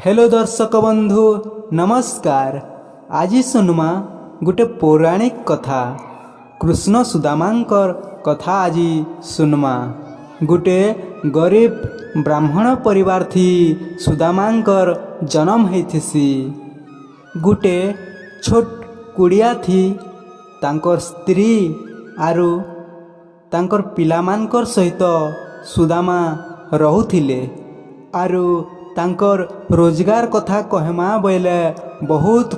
Hello दर्शक बंधु नमस्कार। आज सुनमा गोटे पौराणिक कथा कृष्ण सुदामांकर कथा आज सुनमा। गोटे गरीब ब्राह्मण परिवार थी सुदामांकर जन्म होइथिसी। गोटे छोट कुड़िया थी तांकर स्त्री आरु तांकर पिलामानकर सहित सुदामा रहुथिले। आरु तांकर रोजगार कथा कहमा बोले बहुत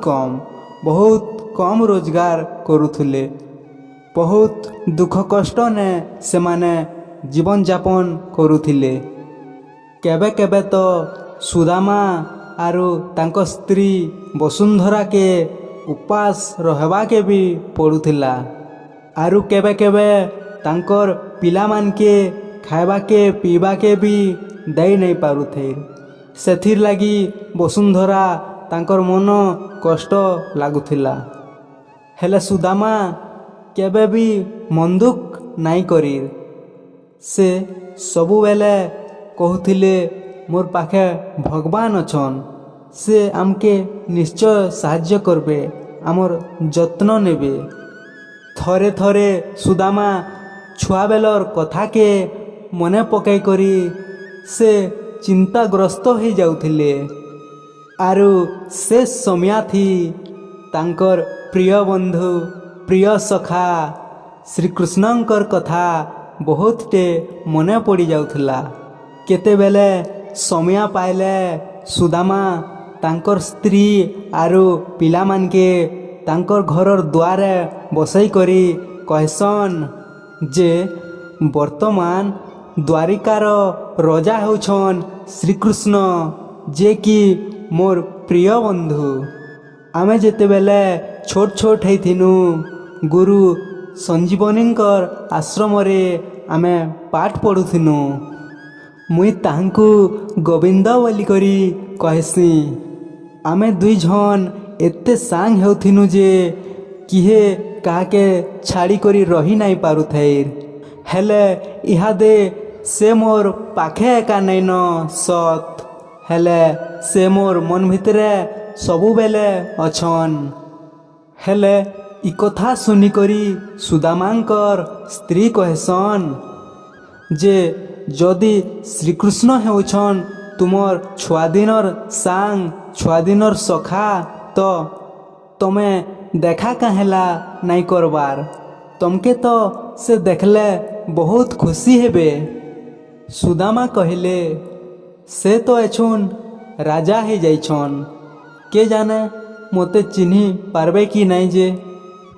कम रोजगार करुथुले। बहुत दुख कष्ट ने से माने जीवन यापन करुथिले। केबे केबे तो सुदामा आरु तांकर स्त्री वसुंधरा के उपास रहबा के भी पड़ुथिला। आरु केबे केबे तांकर पिलामान के खाइबा के पीबा के भी दे नहीं पारुथे। सेथिर लगी वसुंधरा तांकर मन कष्ट लागुथिला। हेले सुदामा केबे भी मन दुख नाई करी। से सबु बेले कहूथिले मोर पाखे भगवान अछन, से आमके निश्चय साहाय्य करबे, आमर जत्न नेबे। थरे थरे सुदामा छुआ बेलर कथा के मने पकाई करी से चिंताग्रस्त हो जाउथिले। आरु से समय थी तांकर प्रिय बंधु प्रिय सखा श्रीकृष्णंकर कथा बहुत टे मने पड़ी जाउथिला। केते बेले समय पाइले सुदामा तांकर स्त्री आरु पिला मान के तांकर घरर द्वारे बसई करी कहसन जे वर्तमान द्वारिकार रजा होछन श्रीकृष्ण, जे कि मोर प्रिय बंधु। आमे जेते बेले छोट छोट हेथिनु गुरु संजीवनींकर आश्रम रे आमे पाठ पढ़ुथिनु। मुई तांकु गोविंद बोली करी कहसी। आमे दुई जन एते सांग हेउथिनु जे किहे काके छाड़ी करी रही नहीं पारुथैर। हेले इहादे से मोर पाखे एका नहीं न सत, हेले से मोर मन भितरे सबु बेले अछन। हेले इ कथा सुनी करी सुदामांकर स्त्री कहसन जे जदि श्रीकृष्ण हेउछन तुमर छुआदिनर सांग छुआदिनर सखा, तो तमे देखा काहेला नहीं करबार, तमके तो से देखले बहुत खुशी हेबे। सुदामा कहले से तो एछुन राजा हे जाइछन, के जाने मोते चिन्ही पारबे कि नहीं जे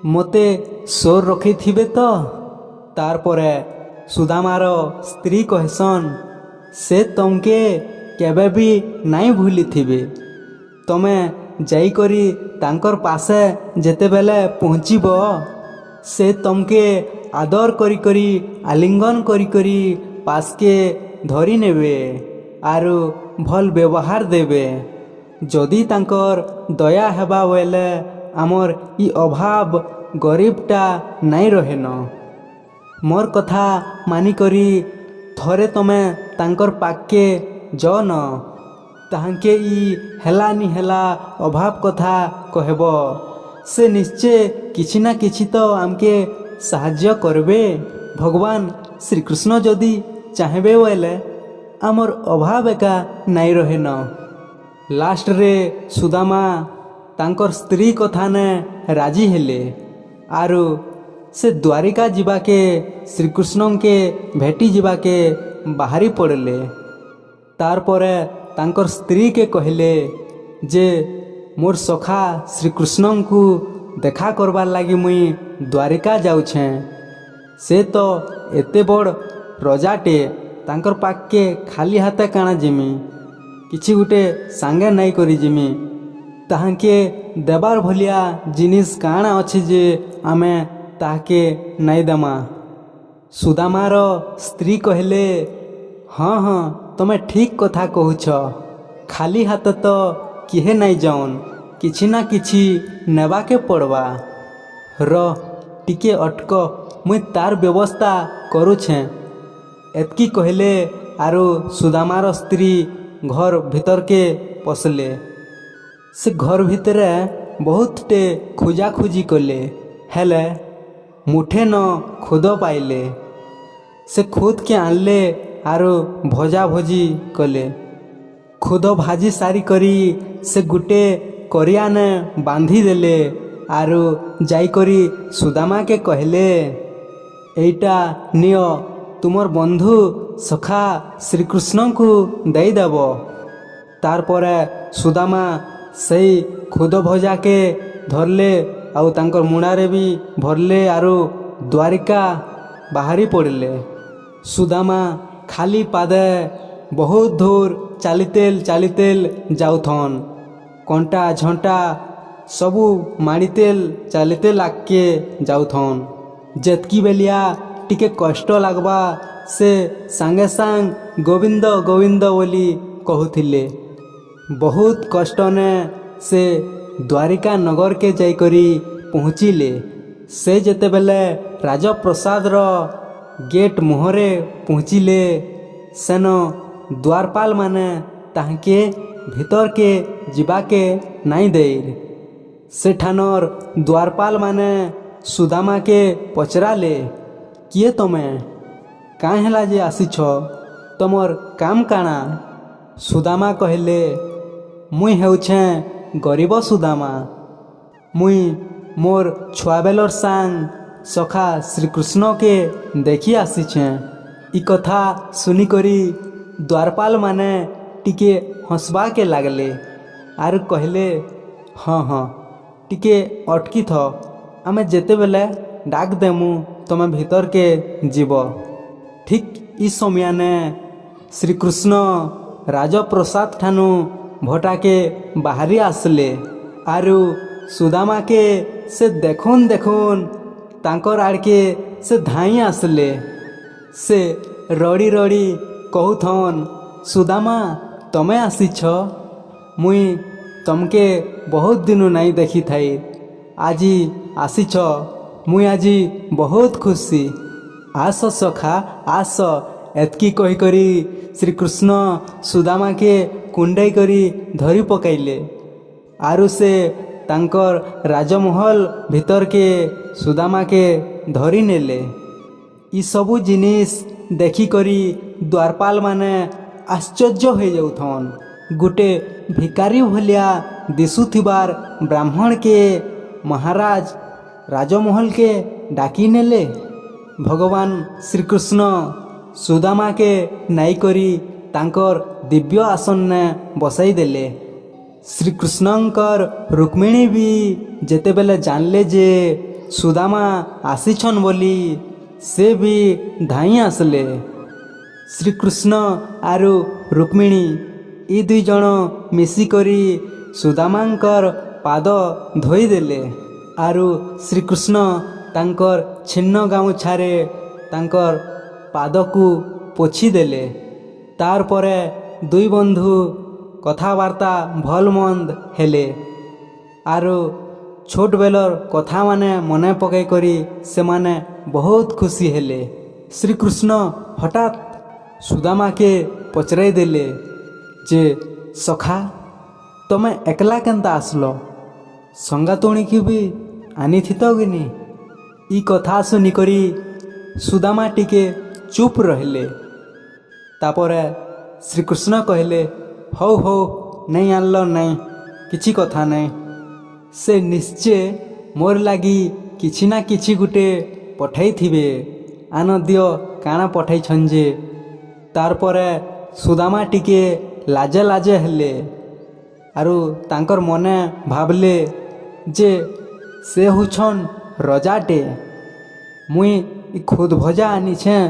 मोते सोर रखी थिबे। तो तार परे सुदामार स्त्री कहसन से तमके केबे भी नहीं भूली थिबे। तमे जाई करी तांकर पासे जेते बेले पहुँचीब से तमके आदर करी करी आलिंगन करी करी पास के धरी नेबे आरु भल व्यवहार देबे। जदि तांकर दया हेबा बेले आमर इ अभाव गरीबटा नहीं रहेन। मोर कथा मानी करी थरे तमे तांकर पाके जन, ताहांके इ हेला नि हेला अभाव कथा कहब, से निश्चय किछि ना किछि तो आमके साहाय्य करबे। भगवान श्रीकृष्ण जदि चाहेबे बोले आमर अभाव एका नहीं रहेन। लास्ट रे सुदामा तांकर स्त्री कथा ने राजी हेले आरु से द्वारिका जीवा के श्रीकृष्ण के भेटी जीवा के बाहरी पड़ले। तार परे तांकर स्त्री के कहले जे मोर सखा श्रीकृष्ण को देखा करबार लागी मुई द्वारिका जाउछे। से तो एते बड़ रजाटे तांकर पाके खाली हाथे काना जिमी, किछि गुटे सांगे नहीं करी जिमी, ताहांके देबार भलिया जिनिस काना अछि जे आमे ताके नहीं देमा। सुदामार स्त्री कहले हाँ हाँ तमे ठीक कथा कहूछ, खाली हाथ तो किहे नहीं जाउन, किछि ना किछि नेबा के पड़वा। र टिके अटक मुई तार व्यवस्था करुछे। एतकी कहले आरु सुदामार स्त्री घर भीतर के ପଶିଲେ। ସେ ଘର ଭିତରେ ବହୁତଟେ ଖୋଜାଖୋଜି କଲେ, ହେଲେ ମୁଠେ ନ ଖୁଦ ପାଇଲେ। ସେ ଖୁଦକେ ଆଣିଲେ ଆରୁ ଭଜା ଭଜି କଲେ। ଖୁଦ ଭାଜି ସାରି କରି ସେ ଗୋଟେ କରିଆନେ ବାନ୍ଧିଦେଲେ ଆରୁ ଯାଇକରି ସୁଦାମାକେ କହିଲେ, ଏଇଟା ନିଅ, ତୁମର ବନ୍ଧୁ ସଖା ଶ୍ରୀକୃଷ୍ଣଙ୍କୁ ଦେଇଦେବ। ତାରପରେ ସୁଦାମା ସେଇ ଖୁଦ ଭଜାକେ ଧରଲେ ଆଉ ତାଙ୍କର ମୁଣାରେ ବି ଭରଲେ ଆରୁ ଦ୍ୱାରିକା ବାହାରି ପଡ଼ିଲେ। ସୁଦାମା ଖାଲି ପାଦେ ବହୁତ ଦୂର ଚାଲିତେଲ ଯାଉଥନ୍। କଣ୍ଟା ଝଣ୍ଟା ସବୁ ମାଡ଼ିତେଲ ଚାଲିତେଲ ଆଗକେ ଯାଉଥନ୍। ଯେତ୍କି ବେଲିଆ ଟିକେ କଷ୍ଟ ଲାଗ୍ବା ସେ ସାଙ୍ଗେ ସାଙ୍ଗ ଗୋବିନ୍ଦ ଗୋବିନ୍ଦ ବୋଲି କହୁଥିଲେ। ବହୁତ କଷ୍ଟନେ ସେ ଦ୍ୱାରିକା ନଗରକେ ଯାଇକରି ପହଞ୍ଚିଲେ। ସେ ଯେତେବେଳେ ରାଜପ୍ରସାଦର ଗେଟ୍ ମୁହଁରେ ପହଞ୍ଚିଲେ, ସେନ ଦ୍ୱାରପାଲ ମାନେ ତାହାକେ ଭିତରକେ ଯିବାକେ ନାଇଁ ଦେଇ। ସେଠାନର ଦ୍ୱାରପାଲ ମାନେ ସୁଦାମାକେ ପଚରାଲେ, କିଏ ତମେ? କାଁ ହେଲା ଯେ ଆସିଛ? ତମର କାମ କାଣା? ସୁଦାମା କହିଲେ, ମୁଇଁ ହେଉଛେଁ ଗରିବ ସୁଦାମା। ମୁଇଁ ମୋର୍ ଛୁଆବେଲର ସାଙ୍ଗ ସଖା ଶ୍ରୀକୃଷ୍ଣକେ ଦେଖି ଆସିଛେଁ। ଇ କଥା ଶୁଣିକରି ଦ୍ୱାରପାଲ ମାନେ ଟିକେ ହସବାକେ ଲାଗଲେ ଆରୁ କହିଲେ, ହଁ ହଁ, ଟିକେ ଅଟକି ଥ, ଆମେ ଯେତେବେଳେ ଡାକ ଦେମୁ ତମେ ଭିତରକେ ଯିବ। ଠିକ୍ ଇ ସମୟାନେ ଶ୍ରୀକୃଷ୍ଣ ରାଜପ୍ରସାଦ ଠାନୁ ଭଟାକେ ବାହାରି ଆସିଲେ ଆରୁ ସୁଦାମାକେ ସେ ଦେଖୁନ୍ ତାଙ୍କର ଆଡ଼କେ ସେ ଧାଇଁ ଆସିଲେ। ସେ ରଡ଼ି ରଡ଼ି କହୁଥନ୍, ସୁଦାମା ତମେ ଆସିଛ? ମୁଇଁ ତମକେ ବହୁତ ଦିନ ନାଇଁ ଦେଖିଥାଇ, ଆଜି ଆସିଛ, ମୁଇଁ ଆଜି ବହୁତ ଖୁସି। ଆସ ସଖା ଆସ। ଏତ୍କି କହିକରି ଶ୍ରୀକୃଷ୍ଣ ସୁଦାମାକେ କୁଣ୍ଡେଇ କରି ଧରି ପକାଇଲେ ଆରୁ ସେ ତାଙ୍କର ରାଜମହଲ ଭିତରକେ ସୁଦାମାକେ ଧରି ନେଲେ। ଇସବୁ ଜିନିଷ ଦେଖିକରି ଦ୍ୱାରପାଲ ମାନେ ଆଶ୍ଚର୍ଯ୍ୟ ହୋଇଯାଉଥନ୍। ଗୋଟେ ଭିକାରୀ ଭଳିଆ ଦିଶୁଥିବାର ବ୍ରାହ୍ମଣକେ ମହାରାଜ ରାଜମହଲକେ ଡାକି ନେଲେ। ଭଗବାନ ଶ୍ରୀକୃଷ୍ଣ ସୁଦାମାକେ ନେଇକରି ତାଙ୍କର ଦିବ୍ୟ ଆସନରେ ବସାଇ ଦେଲେ। ଶ୍ରୀକୃଷ୍ଣଙ୍କର ରୁକ୍ମିଣୀ ବି ଯେତେବେଳେ ଜାଣିଲେ ଯେ ସୁଦାମା ଆସିଛନ୍ ବୋଲି, ସେ ବି ଧାଇଁ ଆସିଲେ। ଶ୍ରୀକୃଷ୍ଣ ଆରୁ ରୁକ୍ମିଣୀ ଇ ଦୁଇ ଜଣ ମିଶିକରି ସୁଦାମାଙ୍କର ପାଦ ଧୋଇଦେଲେ ଆରୁ ଶ୍ରୀକୃଷ୍ଣ ତାଙ୍କର ଛିନ୍ନ ଗାମୁଛାରେ ତାଙ୍କର ପାଦକୁ ପୋଛିଦେଲେ। ତାର ପରେ ଦୁଇ ବନ୍ଧୁ କଥାବାର୍ତ୍ତା ଭଲ ମନ୍ଦ ହେଲେ ଆରୁ ଛୋଟ ବେଲର କଥାମାନେ ମନେ ପକାଇ କରି ସେମାନେ ବହୁତ ଖୁସି ହେଲେ। ଶ୍ରୀକୃଷ୍ଣ ହଠାତ୍ ସୁଦାମାକେ ପଚରାଇ ଦେଲେ ଯେ, ସଖା ତମେ ଏକଲା କେନ୍ତା ଆସିଲ? ସଙ୍ଗାତୁଣୀକି ବି ଆନିଥିତ କିନି? ଇ କଥା ଶୁଣିକରି ସୁଦାମା ଟିକେ ଚୁପ୍ ରହିଲେ। ତାପରେ ଶ୍ରୀକୃଷ୍ଣ କହିଲେ, ହଉ ହଉ, ନାଇଁ ଆଣିଲ ନାଇଁ, କିଛି କଥା ନାଇଁ। ସେ ନିଶ୍ଚୟ ମୋର୍ ଲାଗି କିଛି ନା କିଛି ଗୋଟେ ପଠାଇଥିବେ। ଆନ ଦିଅ କାଣା ପଠାଇଛନ୍ ଯେ? ତାରପରେ ସୁଦାମା ଟିକେ ଲାଜେ ଲାଜେ ହେଲେ ଆରୁ ତାଙ୍କର ମନେ ଭାବିଲେ ଯେ ସେ ହଉଛନ୍ ରଜାଟେ। ମୁଇଁ ଇ ଖୁଦ ଭଜା ଆନିଛେଁ,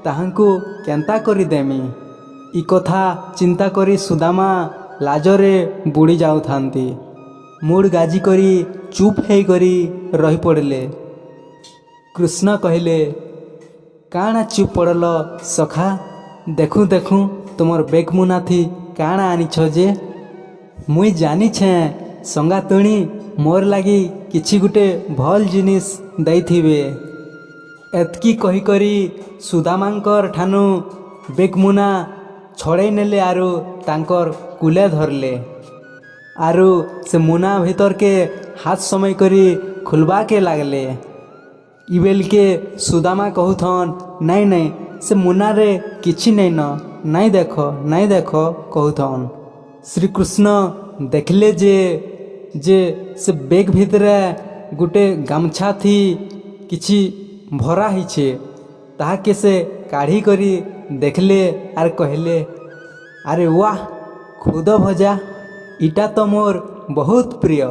ତାହାଙ୍କୁ କେନ୍ତା କରି ଦେମି? ଇ କଥା ଚିନ୍ତା କରି ସୁଦାମା ଲାଜରେ ବୁଡ଼ି ଯାଉଥାନ୍ତି। ମୁଡ଼ ଗାଜି କରି ଚୁପ୍ ହେଇକରି ରହିପଡ଼ିଲେ। କୃଷ୍ଣ କହିଲେ, କାଣା ଚୁପ୍ ପଡ଼ଲ ସଖା? ଦେଖୁ ଦେଖୁ ତୁମର ବେଗ ମୁନାଥି କାଣା ଆନିଛ ଯେ? ମୁଇଁ ଜାନିଛେଁ ସଙ୍ଗାତୁଣୀ ମୋର୍ ଲାଗି କିଛି ଗୋଟେ ଭଲ ଜିନିଷ ଦେଇଥିବେ। ଏତ୍କି କହିକରି ସୁଦାମାଙ୍କର ଠାନୁ ବେଗମୁନା ଛଡ଼େଇ ନେଲେ ଆରୁ ତାଙ୍କର कुले धरले आरु से मुना भीतर के हाथ समय करी खुलबा के लागले। इबेल के सुदामा कहूथन नहीं नहीं से मुना रे किछि नहीं न नहीं देख कहूथन। श्रीकृष्ण देखले जे से बेग भितरे गुटे गामछा थी किछि भरा हिचे ताहाके से काढ़ी करी देखले आर कहले अरे वाह खुद भजा इटा तो मोर बहुत प्रिय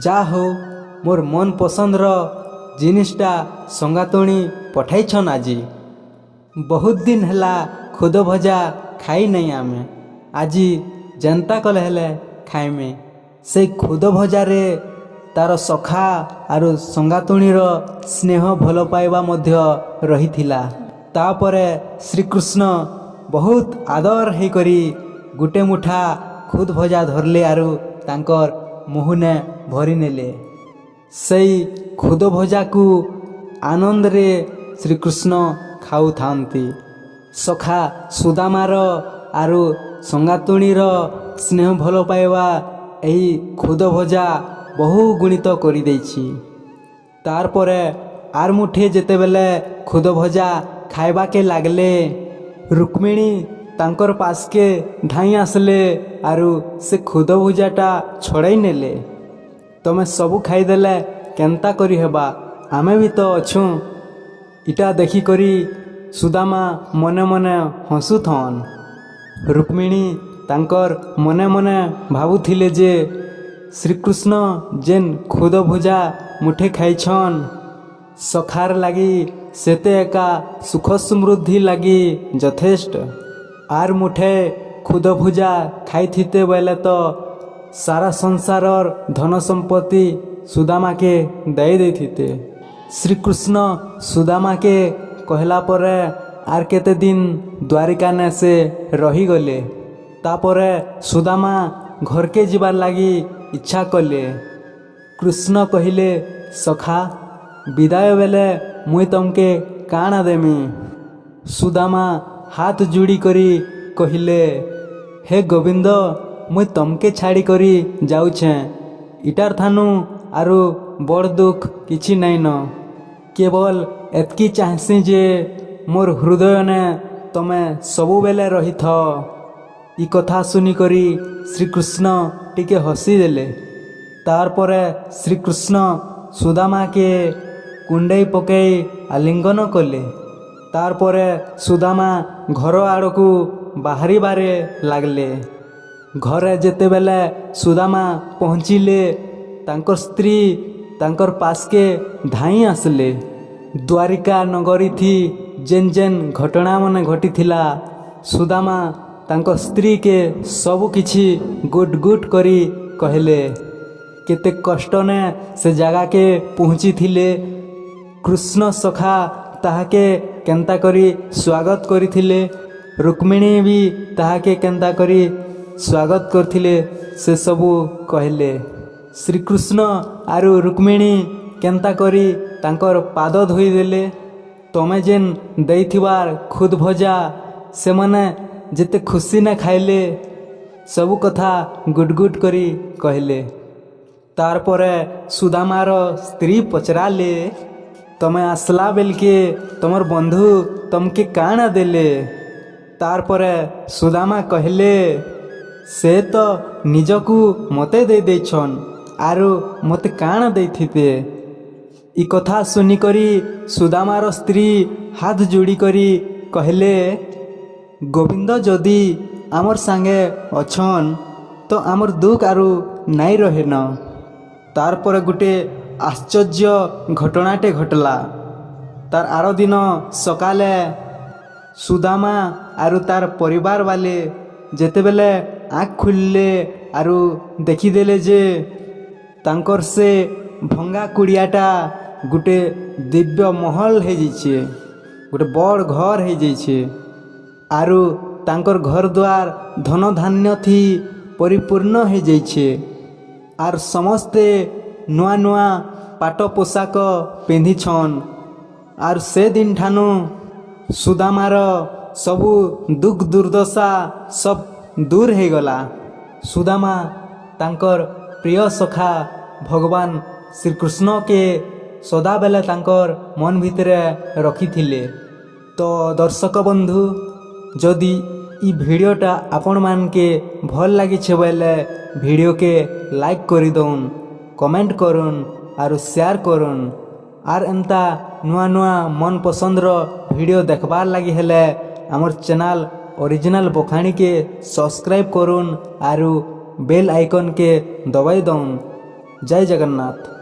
जा हो मोर मन पसंदर जिनिसटा संगातुणी पठाइछन आजी बहुत दिन हैला खुद भजा खाई नहीं आमे आजी जनता कले हेले खाइमे से खुद भजारे तार सखा आरु संगातुणीर स्नेह भल पाइबा मध्य रहिथिला। तापरे श्रीकृष्ण बहुत आदर हे करी गुटे मुठा खुद भजा धरले आरु तांकर मुहुने भरी नेले। सेई खुद भजा को आनंद रे श्रीकृष्ण खाऊ थांती। सखा सुदामार आरु संगातुणीर स्नेह भल पाइबा एही खुद भजा बहु गुणित करी देछि। तार परे आर मुठे जेते बेले खुद भजा खाइबा के लागले रुक्मिणी तांकर पास के धाई आसले आरु से खुद भुजाटा छड़ाई नेले। तमे सबू खाईदेले केन्ता करी हेबा आमे भी तो अछू इटा देखी करी सुदामा मने मने हसुथन। रुक्मिणी तांकर मने मने भाबुथिले जे श्रीकृष्ण जेन खुद भुजा मुठे खाइछन सखार लागी सेते एका सुख समृद्धि लागी यथेष्ट आर मुठे खुद भुजा खाइथिते बेले तो सारा संसारर धन संपत्ति सुदामा के दे देथिते। श्रीकृष्ण सुदामा के कहला परे आर केते दिन द्वारिका ने से रही गले। तापरे सुदामा घर के जीवार लागी इच्छा कले। कृष्ण कहिले सखा विदाय बेले मुई तमके काना देमी। सुदामा हाथ जोड़ी करी कहिले हे गोविंद मुई तमके छाड़ी करी जाऊछे इटार थानु आरु बड़ दुख किछि नहीं न केवल एतकी चाहसी जे मोर हृदय ने तमे सबु बेले रही थ। ई कथा सुनी करी श्रीकृष्ण टिके हसी देले। तार परे श्रीकृष्ण सुदामा के कुंडई पकई आलिंगन कले। तार परे सुदामा घर आड़कू बाहरी बारे लागले। घरे जेते बेले सुदामा पहुँचिले तांकर स्त्री तांकर पास के धाई आसले। द्वारिका नगरी थी जेन जेन घटना मने घटी थिला सुदामा तांकर स्त्री के सबु किछि गुट गुट करी कहले केते कष्ट ने से जगह के पहुँची थिले। कृष्ण सखा ताहाके केन्ता करी स्वागत करिथिले। रुक्मिणी भी ताहाके केन्ता करी स्वागत करथिले से सबू कहले। श्रीकृष्ण आरु रुक्मिणी केन्ता करी तांकर पाद धोई देले। तमे जेन देइथिबार खुद भजा से मने जेते खुशी ने खाइले सबू कथा गुटगुट करी कहले। तार परे सुदामार स्त्री पचराले तमे आसला बेलके तमर बंधु तमके काना देले। तार परे सुदामा कहले से तो निजकू मते दे देछन आरु मते काना देथिते। ई कथा सुनी करी सुदामार स्त्री हाथ जोड़ी करी कहले गोविंद जदि आमर सांगे अछन तो आमर दुख आरु नाई रहे न। तार पर गुटे आश्चर्य घटनाटे घटला। तार आर दिन सकाले सुदामा आरु तार परिवार वाले जेते बेले आँख खुलले आरु देखिदेले जे तांकर से भंगा कुड़ियाटा गुटे दिव्य महल हो जाइए गोटे बड़ घर हो जाइए आरु तांकर घर द्वार धन धान्य थी परिपूर्ण हो जाइए आर समस्ते नुआ नुआ पाट पोशाक पिंधि छन आर से दिन ठानु सुदामार सबु दुख दुर्दशा सब दूर ହେଇଗଲା। ସୁଦାମା ତାଙ୍କର ପ୍ରିୟ ସଖା ଭଗବାନ ଶ୍ରୀକୃଷ୍ଣକେ ସଦାବେଲେ ତାଙ୍କର ମନ ଭିତରେ ରଖିଥିଲେ। ତ ଦର୍ଶକ ବନ୍ଧୁ, ଯଦି ଇ ଭିଡ଼ିଓଟା ଆପଣମାନକେ ଭଲ ଲାଗିଛେ ବୋଇଲେ ଭିଡ଼ିଓକେ ଲାଇକ୍ କରିଦଉନ୍, କମେଣ୍ଟ କରୁନ୍ ଆରୁ ସେୟାର କରୁନ୍। ଆର୍ ଏନ୍ତା ନୂଆ ନୂଆ ମନ ପସନ୍ଦର ଭିଡ଼ିଓ ଦେଖବାର୍ ଲାଗି ହେଲେ ଆମର୍ ଚ୍ୟାନେଲ୍ ଅରିଜିନାଲ ବଖାଣିକେ ସବସ୍କ୍ରାଇବ୍ କରୁନ୍ ଆରୁ ବେଲ୍ ଆଇକନ୍କେ ଦବାଇ ଦଉନ୍। ଜୟ ଜଗନ୍ନାଥ।